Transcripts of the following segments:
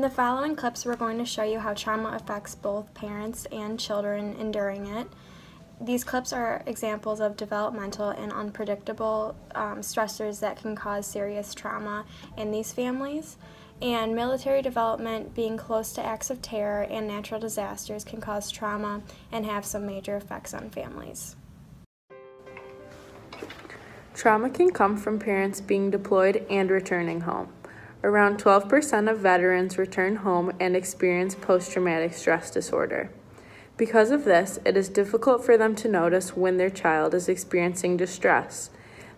the following clips, we're going to show you how trauma affects both parents and children enduring it. These clips are examples of developmental and unpredictable stressors that can cause serious trauma in these families. And military development, being close to acts of terror and natural disasters, can cause trauma and have some major effects on families. Trauma can come from parents being deployed and returning home. Around 12% of veterans return home and experience post-traumatic stress disorder. Because of this, it is difficult for them to notice when their child is experiencing distress.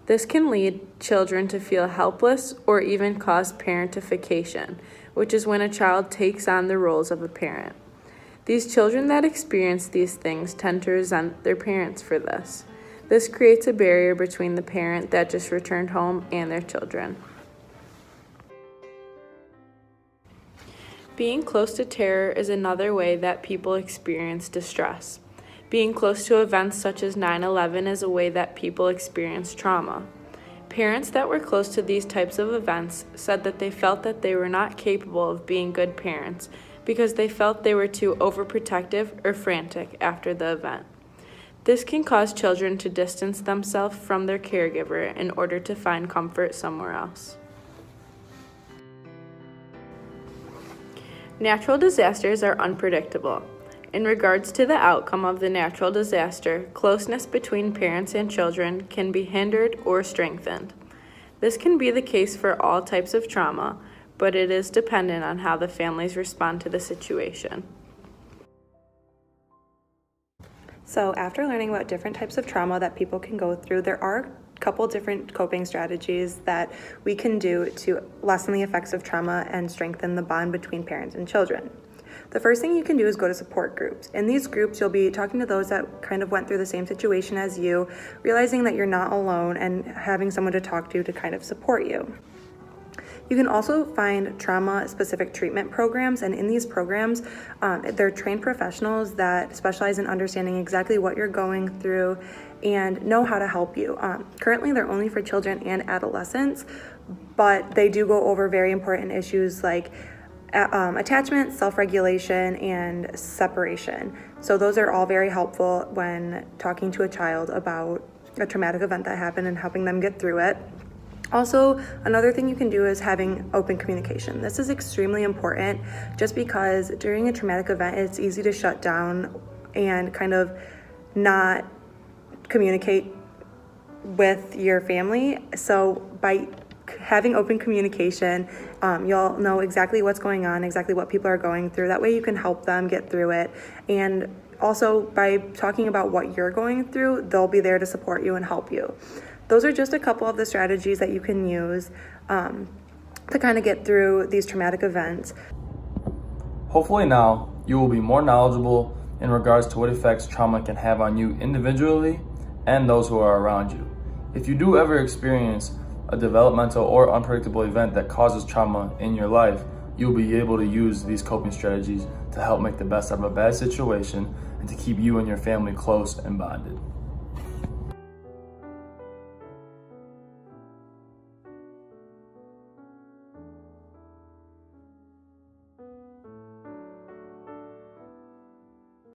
This can lead children to feel helpless or even cause parentification, which is when a child takes on the roles of a parent. These children that experience these things tend to resent their parents for this. This creates a barrier between the parent that just returned home and their children. Being close to terror is another way that people experience distress. Being close to events such as 9/11 is a way that people experience trauma. Parents that were close to these types of events said that they felt that they were not capable of being good parents because they felt they were too overprotective or frantic after the event. This can cause children to distance themselves from their caregiver in order to find comfort somewhere else. Natural disasters are unpredictable. In regards to the outcome of the natural disaster, closeness between parents and children can be hindered or strengthened. This can be the case for all types of trauma, but it is dependent on how the families respond to the situation. So after learning about different types of trauma that people can go through, there are a couple different coping strategies that we can do to lessen the effects of trauma and strengthen the bond between parents and children. The first thing you can do is go to support groups. In these groups, you'll be talking to those that kind of went through the same situation as you, realizing that you're not alone and having someone to talk to kind of support you. You can also find trauma-specific treatment programs, and in these programs, they're trained professionals that specialize in understanding exactly what you're going through and know how to help you. Currently, they're only for children and adolescents, but they do go over very important issues like attachment, self-regulation, and separation. So those are all very helpful when talking to a child about a traumatic event that happened and helping them get through it. Also, another thing you can do is having open communication. This is extremely important just because during a traumatic event, it's easy to shut down and kind of not communicate with your family. So by having open communication, you'll know exactly what's going on, exactly what people are going through. That way you can help them get through it. And also by talking about what you're going through, they'll be there to support you and help you. Those are just a couple of the strategies that you can use to kind of get through these traumatic events. Hopefully now you will be more knowledgeable in regards to what effects trauma can have on you individually and those who are around you. If you do ever experience a developmental or unpredictable event that causes trauma in your life, you'll be able to use these coping strategies to help make the best of a bad situation and to keep you and your family close and bonded.